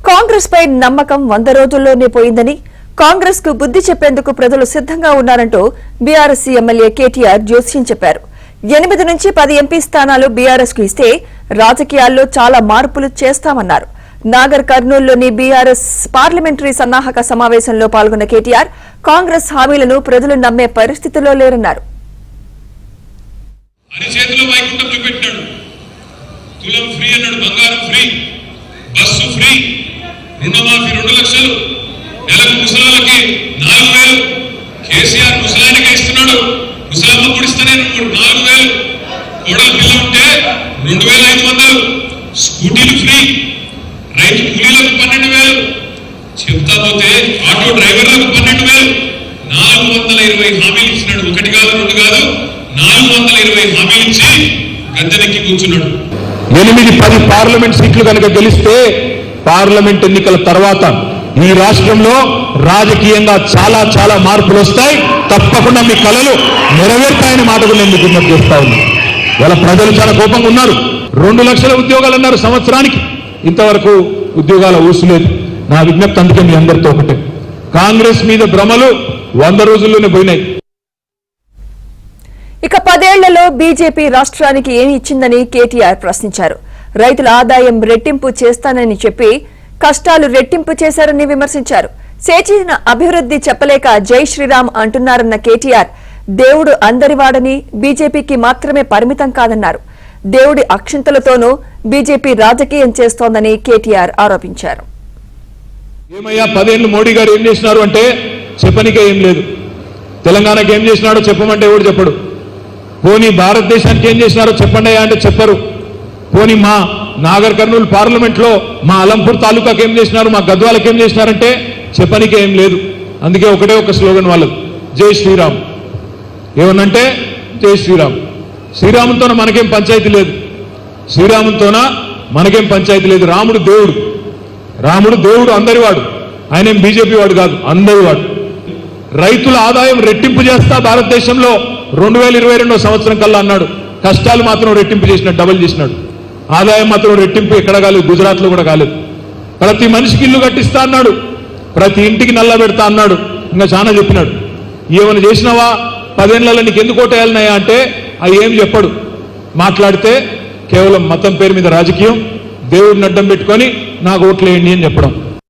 కాంగ్రెస్ పై నమ్మకం 100 రోజుల్లోనే పోయిందని కాంగ్రెస్ కు బుద్ధి చెప్పేందుకు ప్రజలు సిద్ధంగా ఉన్నారంటూ బీఆర్ఎస్ ఎమ్మెల్యే కేటీఆర్ జోస్యం చెప్పారు. 8 నుంచి 10 ఎంపీ స్థానాలు బీఆర్ఎస్ కు ఇస్తే రాజకీయాల్లో చాలా మార్పులు చేస్తామన్నారు. నాగర్ కర్నూలులోని బీఆర్ఎస్ పార్లమెంటరీ సన్నాహక సమావేశంలో పాల్గొన్న కేటీఆర్ కాంగ్రెస్ హామీలను ప్రజలు నమ్మే పరిస్థితిలో లేరన్నారు. బస్సు ఫ్రీ, రుణమాఫీ 2 లక్షలు, నెలకు ముసలాళ్ళకి 4000, కేసీఆర్ ముసలానికే ఇస్తున్నాడు, ముసలమ్మ గుడిస్తేనే 4000, కోడల పిల్ల ఉంటే 2500, స్కూటీలు ఫ్రీ, రైతు కూలీలకు 12000, చెప్తా పోతే ఆటో డ్రైవర్లకు 12000, 420 హామీలు ఇచ్చినాడు. 1 కాదు 2 కాదు 420 హామీలు ఇచ్చి గద్దెనెక్కి కూర్చున్నాడు. 8-10 పార్లమెంట్ సీట్లు కనుక గెలిస్తే పార్లమెంట్ ఎన్నికల తర్వాత ఈ రాష్ట్రంలో రాజకీయంగా చాలా చాలా మార్పులు వస్తాయి. తప్పకుండా మీ కలలు నెరవేర్తాయని మాట కూడా నేను విజ్ఞప్తి చేస్తా ఉన్నా. వాళ్ళ ప్రజలు చాలా కోపంగా ఉన్నారు. 2 లక్షల ఉద్యోగాలు అన్నారు సంవత్సరానికి, ఇంతవరకు ఉద్యోగాల ఊసులేదు. నా విజ్ఞప్తి అందుకే మీ అందరితో ఒకటే, కాంగ్రెస్ మీద భ్రమలు 100 రోజుల్లోనే పోయినాయి. ఇక 10 ఏళ్లలో బీజేపీ రాష్ట్రానికి ఏమి ఇచ్చిందని కేటీఆర్ ప్రశ్నించారు. రైతుల ఆదాయం రెట్టింపు చేస్తానని చెప్పి కష్టాలు రెట్టింపు చేశారని విమర్శించారు. చేసిన అభివృద్ధి చెప్పలేక జై శ్రీరామ్ అంటున్నారన్న కేటీఆర్ దేవుడు అందరివాడని బీజేపీకి మాత్రమే పరిమితం కాదన్నారు. దేవుడి అక్షింతలతోనూ బీజేపీ రాజకీయం చేస్తోందని కేటీఆర్ ఆరోపించారు. ఏమయ్యా 10 ఏళ్లు మోడీ గారు ఏం చేసినారు అంటే చెప్పనికే ఏం లేదు. తెలంగాణకి ఏం చేసినాడో చెప్పమంటే ఎవడు చెప్పడు. పోనీ భారతదేశానికి ఏం చేసినారో చెప్పండి అంటే చెప్పరు. పోనీ మా నాగర్ కర్నూలు పార్లమెంట్ లో మా అలంపూర్ తాలూకాకి ఏం చేసినారు, మా గద్వాలకు ఏం చేసినారంటే చెప్పనికే ఏం లేదు. అందుకే ఒకటే ఒక స్లోగన్ వాళ్ళది, జై శ్రీరామ్. ఏమనంటే జై శ్రీరామ్. శ్రీరాముతోన మనకేం పంచాయతీ లేదు, శ్రీరాముతోన మనకేం పంచాయతీ లేదు. రాముడు దేవుడు, రాముడు దేవుడు అందరివాడు, ఆయన ఏం బీజేపీ వాడు కాదు, అందరివాడు. రైతుల ఆదాయం రెట్టింపు చేస్తా భారతదేశంలో 2022 సంవత్సరం కల్లా అన్నాడు. కష్టాలు మాత్రం రెట్టింపు చేసినాడు, డబుల్ చేసినాడు. ఆదాయం మాత్రం రెట్టింపు ఎక్కడ కాలేదు, గుజరాత్ లో కూడా కాలేదు. ప్రతి మనిషికి ఇల్లు కట్టిస్తా అన్నాడు, ప్రతి ఇంటికి నల్ల పెడతా అన్నాడు, ఇంకా చాలా చెప్పినాడు. ఏమైనా చేసినావా 10 ఏళ్లలో నీకు ఎందుకు ఓటేయాలన్నాయా అంటే అవి ఏం చెప్పడు. మాట్లాడితే కేవలం మతం పేరు మీద రాజకీయం, దేవుడిని అడ్డం పెట్టుకొని నాకు ఓట్లేయండి అని చెప్పడం.